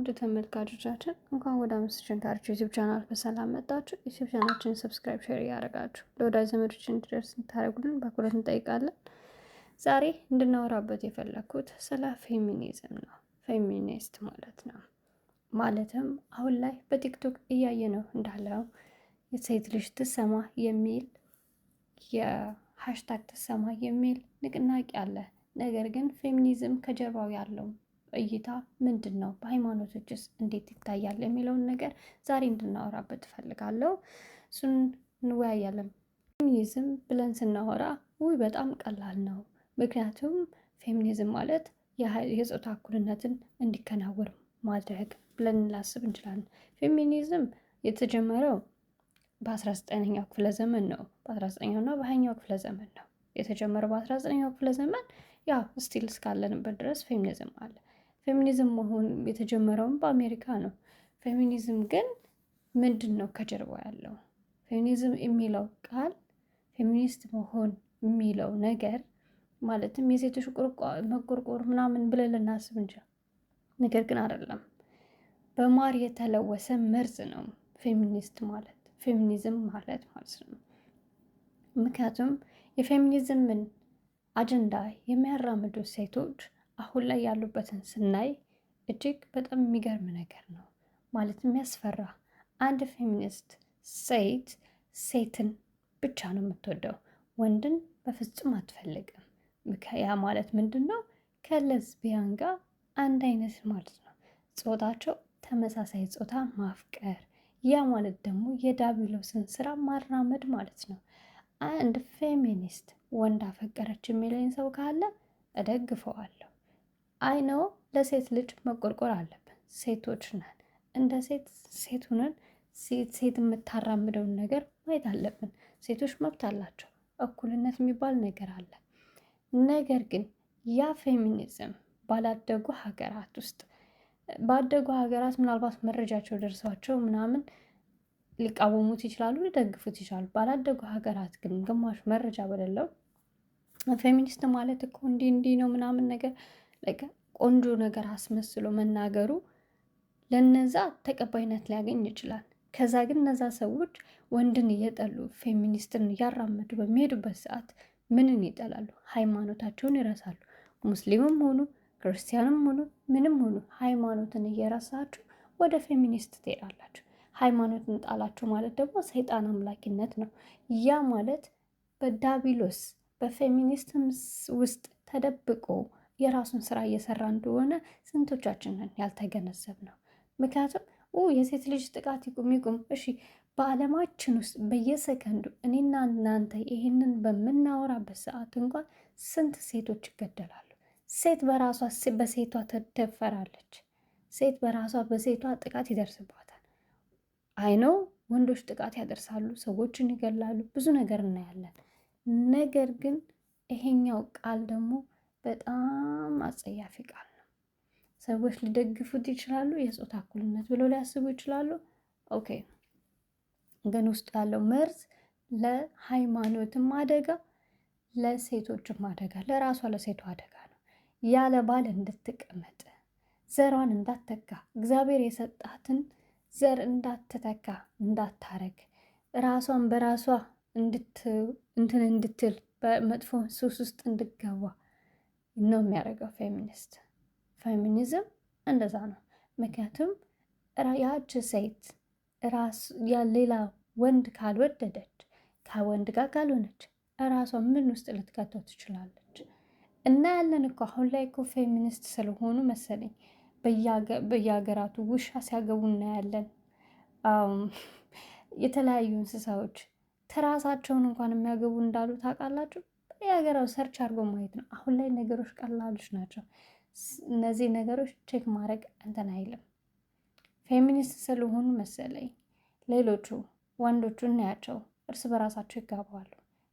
ውድ ተመልካቾቻችን እንኳን ወደ አምስት ሸንካርች ዩቲዩብ ቻናል በሰላም መጣችሁ። ዩቲዩብ ቻናላችንን ሰብስክራይብ፣ ሼር እያደረጋችሁ ለወዳጅ ዘመዶች እንዲደርስ እንድታደርጉልን በአክብሮት እንጠይቃለን። ዛሬ እንድናወራበት የፈለግኩት ስለ ፌሚኒዝም ነው። ፌሚኒስት ማለት ነው። ማለትም አሁን ላይ በቲክቶክ እያየ ነው እንዳለው የሴት ልጅ ትሰማ የሚል የሃሽታግ ትሰማ የሚል ንቅናቄ አለ። ነገር ግን ፌሚኒዝም ከጀርባው ያለው እይታ ምንድን ነው? በሃይማኖቶችስ እንዴት ይታያል? የሚለውን ነገር ዛሬ እንድናወራበት እፈልጋለሁ። እሱን እንወያያለን። ፌሚኒዝም ብለን ስናወራ በጣም ቀላል ነው። ምክንያቱም ፌሚኒዝም ማለት የጾታ እኩልነትን እንዲከናወን ማድረግ ብለን ላስብ እንችላለን። ፌሚኒዝም የተጀመረው በ19ኛው ክፍለ ዘመን ነው። በ19ኛው እና በ20ኛው ክፍለ ዘመን ነው የተጀመረው። በ19ኛው ክፍለ ዘመን ያው ስቲል እስካለንበት ድረስ ፌሚኒዝም አለ። ፌሚኒዝም መሆን የተጀመረውም በአሜሪካ ነው። ፌሚኒዝም ግን ምንድን ነው ከጀርባው ያለው? ፌሚኒዝም የሚለው ቃል ፌሚኒስት መሆን የሚለው ነገር ማለትም የሴቶች መቆርቆር ምናምን ብለን ልናስብ እንችላለን። ነገር ግን አይደለም። በማር የተለወሰ መርዝ ነው ፌሚኒስት ማለት፣ ፌሚኒዝም ማለት ነው። ምክንያቱም የፌሚኒዝምን አጀንዳ የሚያራምዱ ሴቶች አሁን ላይ ያሉበትን ስናይ እጅግ በጣም የሚገርም ነገር ነው። ማለትም ያስፈራ። አንድ ፌሚኒስት ሴትን ብቻ ነው የምትወደው፣ ወንድን በፍጹም አትፈልግም። ያ ማለት ምንድን ነው? ከሌዝቢያን ጋር አንድ አይነት ማለት ነው። ጾታቸው ተመሳሳይ ጾታ ማፍቀር። ያ ማለት ደግሞ የዳቢሎስን ስራ ማራመድ ማለት ነው። አንድ ፌሚኒስት ወንድ አፈቀረች የሚለኝ ሰው ካለ እደግፈዋለሁ። አይነው ለሴት ልጅ መቆርቆር አለብን። ሴቶች ነን። እንደ ሴት ሆነን ሴት የምታራምደውን ነገር ማየት አለብን። ሴቶች መብት አላቸው። እኩልነት የሚባል ነገር አለ። ነገር ግን ያ ፌሚኒዝም ባላደጉ ሀገራት ውስጥ ባደጉ ሀገራት ምናልባት መረጃቸው ደርሷቸው ምናምን ሊቃወሙት ይችላሉ፣ ሊደግፉት ይችላሉ። ባላደጉ ሀገራት ግን ግማሽ መረጃ በሌለው ፌሚኒስት ማለት እኮ እንዲህ ነው ምናምን ነገር ቆንጆ ነገር አስመስሎ መናገሩ ለነዛ ተቀባይነት ሊያገኝ ይችላል። ከዛ ግን እነዛ ሰዎች ወንድን እየጠሉ ፌሚኒስትን እያራመዱ በሚሄዱበት ሰዓት ምንን ይጠላሉ? ሃይማኖታቸውን ይረሳሉ። ሙስሊምም ሆኑ ክርስቲያንም ሆኑ ምንም ሆኑ ሃይማኖትን እየረሳችሁ ወደ ፌሚኒስት ትሄዳላችሁ። ሃይማኖትን ጣላችሁ ማለት ደግሞ ሰይጣን አምላኪነት ነው። ያ ማለት በዳቢሎስ በፌሚኒስትም ውስጥ ተደብቆ የራሱን ስራ እየሰራ እንደሆነ ስንቶቻችንን ያልተገነዘብ ነው። ምክንያቱም የሴት ልጅ ጥቃት ይቁም። እሺ፣ በዓለማችን ውስጥ በየሰከንዱ እኔና እናንተ ይህንን በምናወራበት ሰዓት እንኳን ስንት ሴቶች ይገደላሉ። ሴት በራሷ በሴቷ ትደፈራለች። ሴት በራሷ በሴቷ ጥቃት ይደርስባታል። አይነው ወንዶች ጥቃት ያደርሳሉ፣ ሰዎችን ይገላሉ፣ ብዙ ነገር እናያለን። ነገር ግን ይሄኛው ቃል ደግሞ በጣም አጸያፊ ቃል ነው። ሰዎች ሊደግፉት ይችላሉ፣ የጾታ እኩልነት ብለው ሊያስቡ ይችላሉ። ኦኬ፣ ግን ውስጥ ያለው መርዝ ለሃይማኖትም አደጋ፣ ለሴቶችም አደጋ፣ ለራሷ ለሴቷ አደጋ ነው። ያለ ባል እንድትቀመጥ፣ ዘሯን እንዳትተካ፣ እግዚአብሔር የሰጣትን ዘር እንዳትተካ እንዳታረግ፣ ራሷን በራሷ እንድትል በመጥፎ ሱስ ውስጥ እንድገባ ነው የሚያደርገው ፌሚኒዝም እንደዛ ነው። ምክንያቱም ያች ሴት ሌላ ወንድ ካልወደደች፣ ከወንድ ጋር ካልሆነች እራሷ ምን ውስጥ ልትከተው ትችላለች? እና ያለን እኮ አሁን ላይ እኮ ፌሚኒስት ስለሆኑ መሰለኝ በየሀገራቱ ውሻ ሲያገቡ እናያለን። የተለያዩ እንስሳዎች ትራሳቸውን እንኳን የሚያገቡ እንዳሉ ታውቃላችሁ? የሀገራው ሰርች አድርጎ ማየት ነው። አሁን ላይ ነገሮች ቀላሎች ናቸው። እነዚህ ነገሮች ቼክ ማድረግ እንትን አይልም። ፌሚኒስት ስለሆኑ መሰለኝ ሌሎቹ ወንዶቹ እናያቸው እርስ በራሳቸው ይጋባሉ።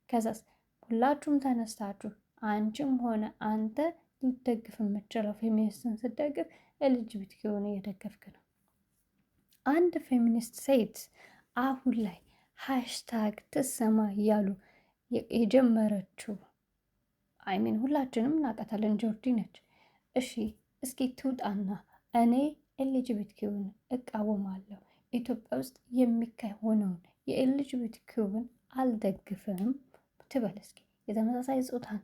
ከዛስ ሁላችሁም ተነስታችሁ አንቺም ሆነ አንተ ልትደግፍ የምትችለው ፌሚኒስትን ስትደግፍ ኤልጂቢቲ የሆነ እየደገፍክ ነው። አንድ ፌሚኒስት ሴት አሁን ላይ ሃሽታግ ትሰማ እያሉ የጀመረችው ሁላችንም እናውቃታለን፣ ጆርዲ ነች። እሺ እስኪ ትውጣና እኔ ኤልጂቢቲኪውን እቃወማለሁ። ኢትዮጵያ ውስጥ የሚሆነውን የኤልጂቢቲኪውን አልደግፍም ትበል እስኪ። የተመሳሳይ ጾታን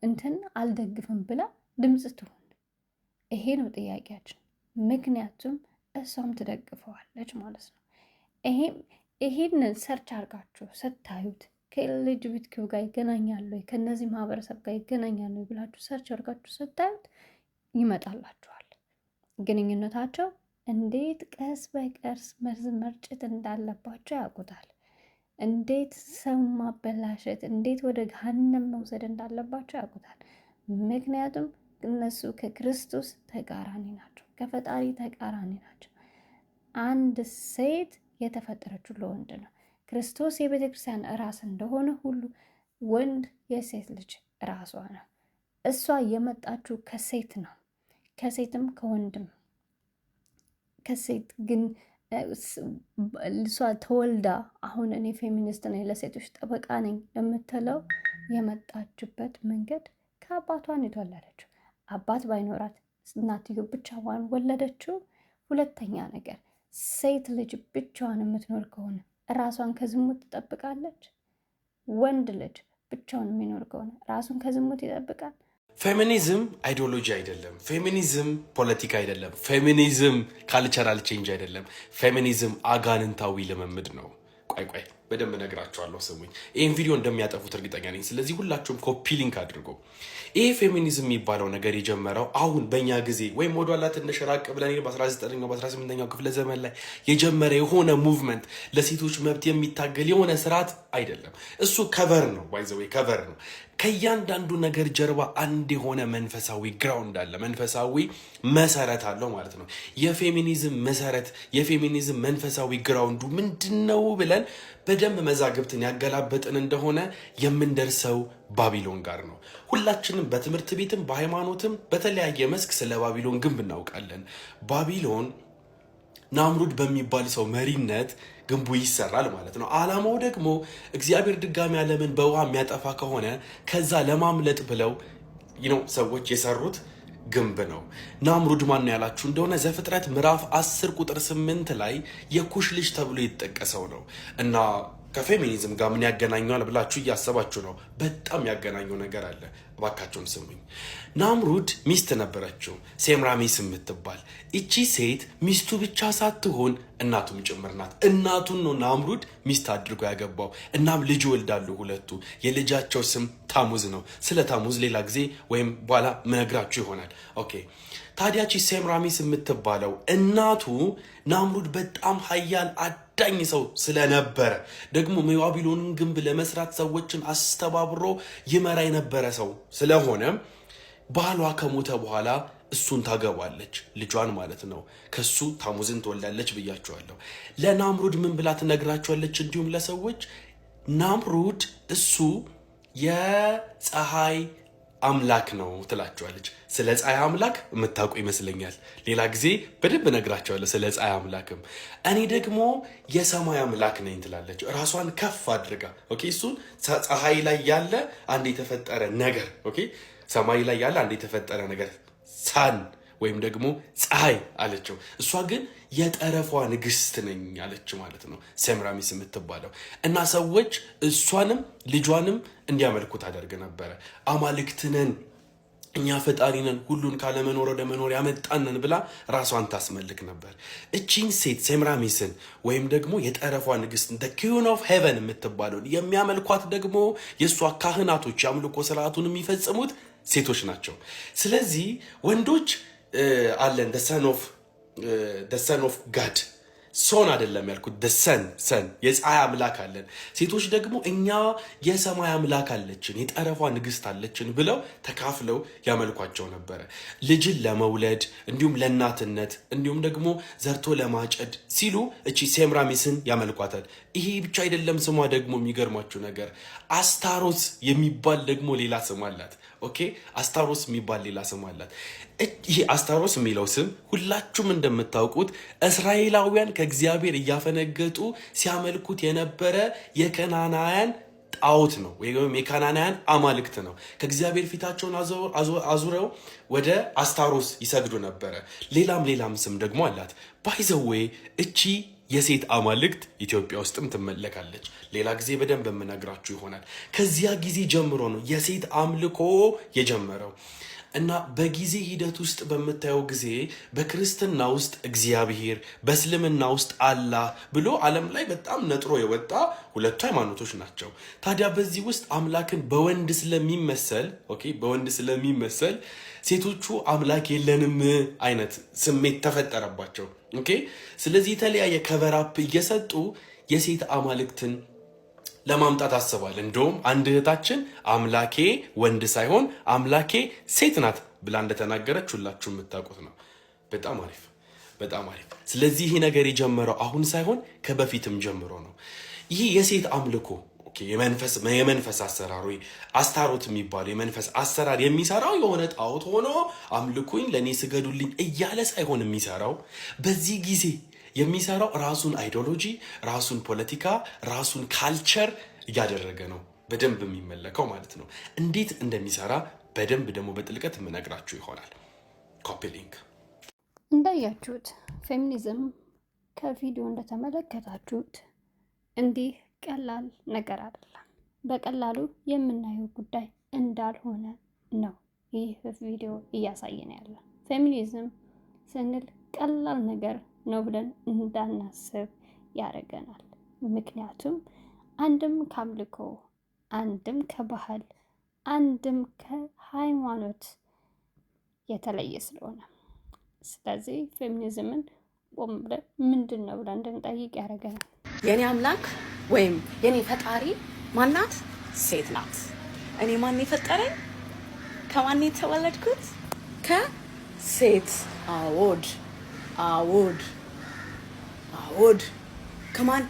እንትን አልደግፍም ብላ ድምፅ ትሁን። ይሄ ነው ጥያቄያችን። ምክንያቱም እሷም ትደግፈዋለች ማለት ነው። ይሄንን ሰርች አድርጋችሁ ስታዩት ከኤልጂቢቲኪው ጋር ይገናኛሉ፣ ከነዚህ ማህበረሰብ ጋር ይገናኛሉ ብላችሁ ሰርች አድርጋችሁ ስታዩት ይመጣላችኋል። ግንኙነታቸው እንዴት ቀስ በቀስ መርጨት እንዳለባቸው ያውቁታል። እንዴት ሰው ማበላሸት፣ እንዴት ወደ ገሃነም መውሰድ እንዳለባቸው ያውቁታል። ምክንያቱም እነሱ ከክርስቶስ ተቃራኒ ናቸው፣ ከፈጣሪ ተቃራኒ ናቸው። አንድ ሴት የተፈጠረችው ለወንድ ነው። ክርስቶስ የቤተ ክርስቲያን ራስ እንደሆነ ሁሉ ወንድ የሴት ልጅ ራሷ ነው። እሷ የመጣችው ከሴት ነው፣ ከሴትም ከወንድም። ከሴት ግን እሷ ተወልዳ አሁን እኔ ፌሚኒስት ነኝ ለሴቶች ጠበቃ ነኝ የምትለው የመጣችበት መንገድ ከአባቷን የተወለደችው። አባት ባይኖራት እናትዮ ብቻዋን ወለደችው። ሁለተኛ ነገር ሴት ልጅ ብቻዋን የምትኖር ከሆነ ራሷን ከዝሙት ትጠብቃለች። ወንድ ልጅ ብቻውን የሚኖር ከሆነ ራሱን ከዝሙት ይጠብቃል። ፌሚኒዝም አይዲዮሎጂ አይደለም። ፌሚኒዝም ፖለቲካ አይደለም። ፌሚኒዝም ካልቸራል ቼንጅ አይደለም። ፌሚኒዝም አጋንንታዊ ልምምድ ነው። ቆይ በደንብ ነግራችኋለሁ፣ ስሙኝ። ይህን ቪዲዮ እንደሚያጠፉት እርግጠኛ ነኝ። ስለዚህ ሁላችሁም ኮፒ ሊንክ አድርጎ። ይህ ፌሚኒዝም የሚባለው ነገር የጀመረው አሁን በእኛ ጊዜ ወይም ወደኋላ ትንሽ ራቅ ብለን በ19ኛው በ18ኛው ክፍለ ዘመን ላይ የጀመረ የሆነ ሙቭመንት ለሴቶች መብት የሚታገል የሆነ ስርዓት አይደለም። እሱ ከቨር ነው፣ ባይዘዌ ከቨር ነው። ከእያንዳንዱ ነገር ጀርባ አንድ የሆነ መንፈሳዊ ግራውንድ አለ፣ መንፈሳዊ መሰረት አለው ማለት ነው። የፌሚኒዝም መሰረት፣ የፌሚኒዝም መንፈሳዊ ግራውንዱ ምንድን ነው ብለን በደንብ መዛግብትን ያገላበጥን እንደሆነ የምንደርሰው ባቢሎን ጋር ነው። ሁላችንም በትምህርት ቤትም በሃይማኖትም በተለያየ መስክ ስለ ባቢሎን ግንብ እናውቃለን። ባቢሎን ናምሩድ በሚባል ሰው መሪነት ግንቡ ይሰራል ማለት ነው። ዓላማው ደግሞ እግዚአብሔር ድጋሚ ዓለምን በውሃ የሚያጠፋ ከሆነ ከዛ ለማምለጥ ብለው ሰዎች የሰሩት ግንብ ነው። ናምሩድ ማን ነው ያላችሁ እንደሆነ ዘፍጥረት ምዕራፍ 10 ቁጥር 8 ላይ የኩሽ ልጅ ተብሎ የተጠቀሰው ነው። እና ከፌሚኒዝም ጋር ምን ያገናኘዋል ብላችሁ እያሰባችሁ ነው። በጣም ያገናኘው ነገር አለ። እባካችሁን ስሙኝ። ናምሩድ ሚስት ነበረችው፣ ሴምራሚስ የምትባል። እቺ ሴት ሚስቱ ብቻ ሳትሆን እናቱም ጭምር ናት። እናቱን ነው ናምሩድ ሚስት አድርጎ ያገባው። እናም ልጅ ወልዳሉ ሁለቱ። የልጃቸው ስም ታሙዝ ነው። ስለ ታሙዝ ሌላ ጊዜ ወይም በኋላ መነግራችሁ ይሆናል። ኦኬ። ታዲያቺ ሴምራሚስ የምትባለው እናቱ ናምሩድ በጣም ኃያል አዳኝ ሰው ስለነበረ ደግሞ የባቢሎንን ግንብ ለመስራት ሰዎችን አስተባብሮ ይመራ የነበረ ሰው ስለሆነ ባሏ ከሞተ በኋላ እሱን ታገባለች፣ ልጇን ማለት ነው። ከሱ ታሙዝን ትወልዳለች ብያቸዋለሁ። ለናምሩድ ምን ብላ ትነግራቸዋለች? እንዲሁም ለሰዎች ናምሩድ እሱ የፀሐይ አምላክ ነው ትላቸዋለች። ስለ ፀሐይ አምላክ የምታውቁ ይመስለኛል። ሌላ ጊዜ በደንብ ነግራቸዋለሁ ስለ ፀሐይ አምላክም። እኔ ደግሞ የሰማይ አምላክ ነኝ ትላለች፣ ራሷን ከፍ አድርጋ። ኦኬ፣ እሱን ፀሐይ ላይ ያለ አንድ የተፈጠረ ነገር፣ ኦኬ፣ ሰማይ ላይ ያለ አንድ የተፈጠረ ነገር ሳን ወይም ደግሞ ፀሐይ አለችው። እሷ ግን የጠረፏ ንግስት ነኝ አለች ማለት ነው፣ ሴምራሚስ የምትባለው። እና ሰዎች እሷንም ልጇንም እንዲያመልኩ ታደርግ ነበረ። አማልክትነን፣ እኛ ፈጣሪነን፣ ሁሉን ካለመኖር ወደ መኖር ያመጣንን ብላ ራሷን ታስመልክ ነበር። እቺን ሴት ሴምራሚስን ወይም ደግሞ የጠረፏ ንግስት the queen of heaven የምትባለውን የሚያመልኳት ደግሞ የእሷ ካህናቶች የአምልኮ ስርዓቱን የሚፈጽሙት ሴቶች ናቸው። ስለዚህ ወንዶች አለን the son of God ሶን አይደለም ያልኩት ሰን የፀሐይ አምላክ አለን። ሴቶች ደግሞ እኛ የሰማይ አምላክ አለችን፣ የጠረፏ ንግስት አለችን ብለው ተካፍለው ያመልኳቸው ነበረ። ልጅን ለመውለድ እንዲሁም ለእናትነት እንዲሁም ደግሞ ዘርቶ ለማጨድ ሲሉ እቺ ሴምራሚስን ያመልኳታል። ይሄ ብቻ አይደለም፣ ስሟ ደግሞ የሚገርማችሁ ነገር አስታሮስ የሚባል ደግሞ ሌላ ስም አላት። ኦኬ፣ አስታሮስ የሚባል ሌላ ስም አላት። ይሄ አስታሮስ የሚለው ስም ሁላችሁም እንደምታውቁት እስራኤላውያን ከእግዚአብሔር እያፈነገጡ ሲያመልኩት የነበረ የከናናውያን ጣዖት ነው ወይም የካናናውያን አማልክት ነው። ከእግዚአብሔር ፊታቸውን አዙረው ወደ አስታሮስ ይሰግዱ ነበረ። ሌላም ስም ደግሞ አላት። ባይዘዌ እቺ የሴት አማልክት ኢትዮጵያ ውስጥም ትመለካለች። ሌላ ጊዜ በደንብ የምነግራችሁ ይሆናል። ከዚያ ጊዜ ጀምሮ ነው የሴት አምልኮ የጀመረው እና በጊዜ ሂደት ውስጥ በምታየው ጊዜ በክርስትና ውስጥ እግዚአብሔር፣ በእስልምና ውስጥ አላህ ብሎ ዓለም ላይ በጣም ነጥሮ የወጣ ሁለቱ ሃይማኖቶች ናቸው። ታዲያ በዚህ ውስጥ አምላክን በወንድ ስለሚመሰል ሴቶቹ አምላክ የለንም አይነት ስሜት ተፈጠረባቸው። ስለዚህ የተለያየ ከቨራፕ እየሰጡ የሴት አማልክትን ለማምጣት አስባል። እንደውም አንድ እህታችን አምላኬ ወንድ ሳይሆን አምላኬ ሴት ናት ብላ እንደተናገረች ሁላችሁ የምታውቁት ነው። በጣም አሪፍ። ስለዚህ ይህ ነገር የጀመረው አሁን ሳይሆን ከበፊትም ጀምሮ ነው። ይህ የሴት አምልኮ የመንፈስ አሰራር ወይ አስታሮት የሚባለው የመንፈስ አሰራር የሚሰራው የሆነ ጣዖት ሆኖ አምልኩኝ፣ ለእኔ ስገዱልኝ እያለ ሳይሆን የሚሰራው በዚህ ጊዜ የሚሰራው ራሱን አይዲዮሎጂ፣ ራሱን ፖለቲካ፣ ራሱን ካልቸር እያደረገ ነው በደንብ የሚመለከው ማለት ነው። እንዴት እንደሚሰራ በደንብ ደግሞ በጥልቀት የምነግራችሁ ይሆናል። ኮፒ ሊንክ። እንዳያችሁት ፌሚኒዝም ከቪዲዮ እንደተመለከታችሁት እንዲህ ቀላል ነገር አይደለም። በቀላሉ የምናየው ጉዳይ እንዳልሆነ ነው ይህ ቪዲዮ እያሳየን ያለ። ፌሚኒዝም ስንል ቀላል ነገር ነው ብለን እንዳናስብ ያደርገናል። ምክንያቱም አንድም ከአምልኮ፣ አንድም ከባህል፣ አንድም ከሃይማኖት የተለየ ስለሆነ፣ ስለዚህ ፌሚኒዝምን ቆም ብለን ምንድን ነው ብለን እንድንጠይቅ ያደርገናል። የኔ አምላክ ወይም የኔ ፈጣሪ ማናት? ሴት ናት። እኔ ማን የፈጠረኝ? ከማን የተወለድኩት? ከሴት። አዎድ ከማን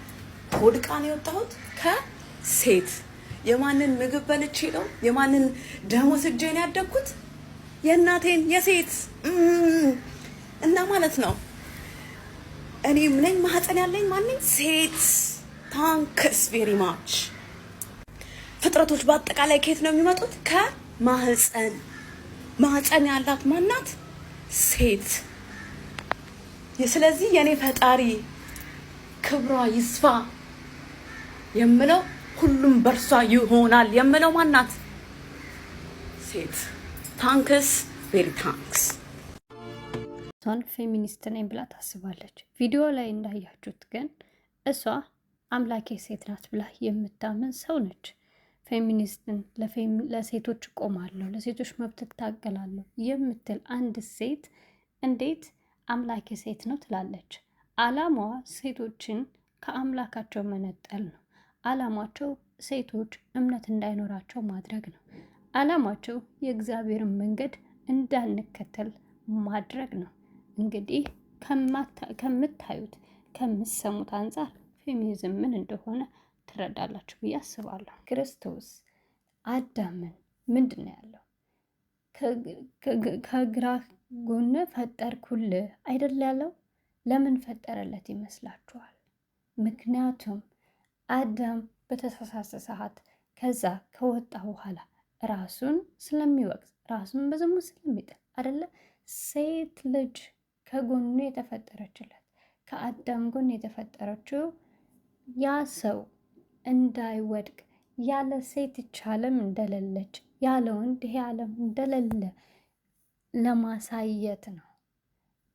ከወድቃ ነው የወጣሁት? ከሴት። የማንን ምግብ በልቼ ነው? የማንን ደም ወስጄ ነው ያደግኩት? የእናቴን የሴት እና ማለት ነው እኔ ነኝ ማህፀን ያለኝ ማንኝ? ሴት። ታንክስ ቬሪ ማች። ፍጥረቶች በአጠቃላይ ከየት ነው የሚመጡት? ከማህፀን። ማህፀን ያላት ማናት? ሴት። ስለዚህ የኔ ፈጣሪ ክብሯ ይስፋ የምለው ሁሉም በርሷ ይሆናል የምለው ማናት? ሴት። ታንክስ ቬሪ ታንክስ። እሷን ፌሚኒስት ነኝ ብላ ታስባለች። ቪዲዮ ላይ እንዳያችሁት ግን እሷ አምላኬ ሴት ናት ብላ የምታምን ሰው ነች። ፌሚኒስትን ለሴቶች እቆማለሁ፣ ለሴቶች መብት እታገላለሁ የምትል አንድ ሴት እንዴት አምላኬ ሴት ነው ትላለች? አላማዋ ሴቶችን ከአምላካቸው መነጠል ነው። አላማቸው ሴቶች እምነት እንዳይኖራቸው ማድረግ ነው። አላማቸው የእግዚአብሔርን መንገድ እንዳንከተል ማድረግ ነው። እንግዲህ ከምታዩት ከምትሰሙት አንጻር ፌሚኒዝም ምን እንደሆነ ትረዳላችሁ ብዬ አስባለሁ። ክርስቶስ አዳምን ምንድን ነው ያለው? ከግራ ጎን ፈጠርኩልህ አይደል ያለው? ለምን ፈጠረለት ይመስላችኋል? ምክንያቱም አዳም በተሳሳተ ሰዓት ከዛ ከወጣ በኋላ ራሱን ስለሚወቅስ፣ ራሱን በዝሙት ስለሚጥል አይደለ? ሴት ልጅ ከጎኑ የተፈጠረችለት፣ ከአዳም ጎን የተፈጠረችው ያ ሰው እንዳይወድቅ፣ ያለ ሴት ይህች ዓለም እንደሌለች፣ ያለ ወንድ ይሄ ዓለም እንደሌለ ለማሳየት ነው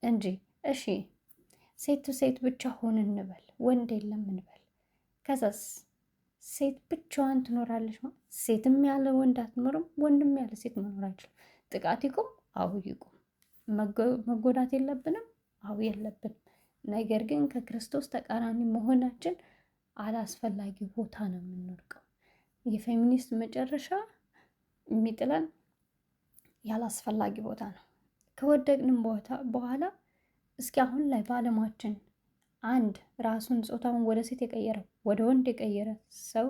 እንጂ እሺ ሴት ሴት ብቻ ሆን እንበል፣ ወንድ የለም እንበል። ከዛስ ሴት ብቻዋን ትኖራለች? ሴትም ያለ ወንድ አትኖርም፣ ወንድም ያለ ሴት መኖር አይችልም። ጥቃት ይቁም? አዎ ይቁም። መጎዳት የለብንም? አዎ የለብንም። ነገር ግን ከክርስቶስ ተቃራኒ መሆናችን አላስፈላጊ ቦታ ነው የምንወድቀው። የፌሚኒስት መጨረሻ የሚጥለን ያላስፈላጊ ቦታ ነው። ከወደቅንም በኋላ እስኪ አሁን ላይ በዓለማችን አንድ ራሱን ጾታውን ወደ ሴት የቀየረ ወደ ወንድ የቀየረ ሰው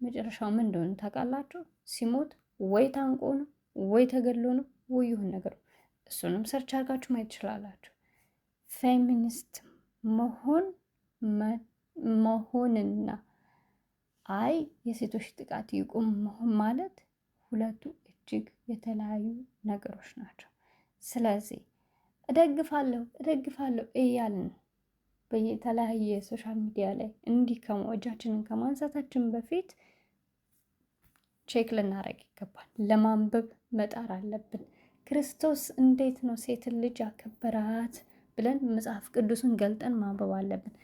መጨረሻው ምን እንደሆነ ታውቃላችሁ? ሲሞት ወይ ታንቆ ነው ወይ ተገድሎ ነው ወይ ይሁን ነገር። እሱንም ሰርች አድርጋችሁ ማየት ትችላላችሁ። ፌሚኒስት መሆንና አይ የሴቶች ጥቃት ይቁም ማለት ሁለቱ እጅግ የተለያዩ ነገሮች ናቸው። ስለዚህ እደግፋለሁ እያልን በየተለያየ ሶሻል ሚዲያ ላይ እንዲህ እጃችንን ከማንሳታችን በፊት ቼክ ልናደርግ ይገባል። ለማንበብ መጣር አለብን። ክርስቶስ እንዴት ነው ሴትን ልጅ ያከበራት ብለን መጽሐፍ ቅዱስን ገልጠን ማንበብ አለብን።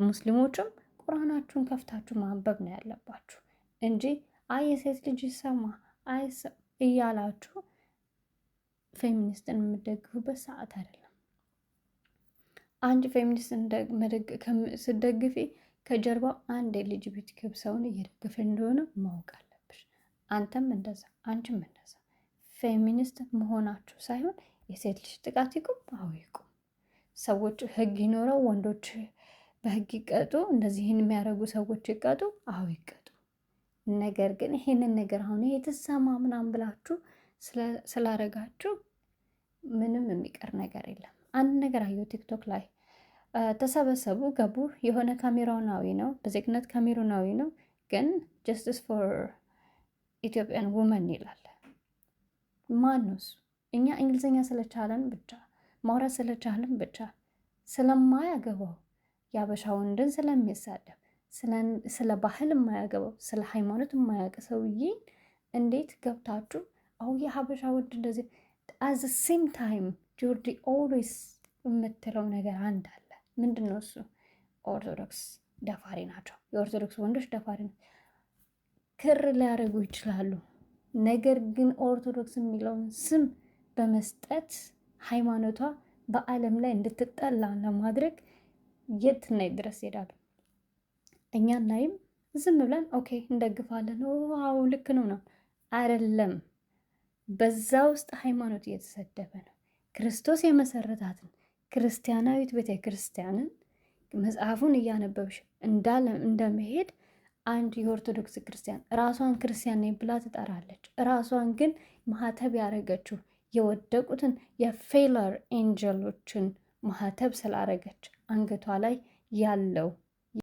ሙስሊሞችም ቁርአናችሁን ከፍታችሁ ማንበብ ነው ያለባችሁ እንጂ አይ የሴት ልጅ ይሰማ እያላችሁ ፌሚኒስትን የምደግፉበት ሰዓት አይደለም። አንድ ፌሚኒስትን ስትደግፊ ከጀርባው አንድ የኤልጂቢቲ ሰውን እየደገፈ እንደሆነ ማወቅ አለብሽ። አንተም እንደዛ፣ አንቺም እንደዛ። ፌሚኒስት መሆናችሁ ሳይሆን የሴት ልጅ ጥቃት ይቁም፣ አዎ ይቁም። ሰዎች ህግ ይኖረው፣ ወንዶች በህግ ይቀጡ፣ እንደዚህን የሚያደርጉ ሰዎች ይቀጡ፣ አዎ ይቀጡ። ነገር ግን ይሄንን ነገር አሁን የተሰማ ምናምን ብላችሁ ስላረጋችሁ ምንም የሚቀር ነገር የለም። አንድ ነገር አየሁ ቲክቶክ ላይ ተሰበሰቡ፣ ገቡ። የሆነ ካሜሮናዊ ነው፣ በዜግነት ካሜሮናዊ ነው፣ ግን ጀስቲስ ፎር ኢትዮጵያን ውመን ይላል። ማን ነው እሱ? እኛ እንግሊዝኛ ስለቻለን ብቻ ማውራት ስለቻለን ብቻ ስለማያገባው የአበሻ ወንድን ስለሚሳደብ ስለ ባህል የማያገባው ስለ ሃይማኖት የማያውቅ ሰውዬ እንዴት ገብታችሁ የሀበሻ ወንድ እንደዚህ አዝ ሴም ታይም ጆርዲ ኦልዌይስ የምትለው ነገር አንድ አለ። ምንድን ነው እሱ? ኦርቶዶክስ ደፋሪ ናቸው። የኦርቶዶክስ ወንዶች ደፋሪ ናቸው። ክር ሊያደርጉ ይችላሉ። ነገር ግን ኦርቶዶክስ የሚለውን ስም በመስጠት ሃይማኖቷ በዓለም ላይ እንድትጠላ ለማድረግ የት ናይ ድረስ ይሄዳሉ። እኛ ናይም ዝም ብለን ኦኬ እንደግፋለን፣ ዋው ልክ ነው አይደለም። በዛ ውስጥ ሃይማኖት እየተሰደበ ነው። ክርስቶስ የመሰረታትን ክርስቲያናዊት ቤተ ክርስቲያንን መጽሐፉን እያነበብሽ እንደመሄድ አንድ የኦርቶዶክስ ክርስቲያን ራሷን ክርስቲያን ነኝ ብላ ትጠራለች። ራሷን ግን ማህተብ ያደረገችው የወደቁትን የፌለር ኤንጀሎችን ማህተብ ስላረገች አንገቷ ላይ ያለው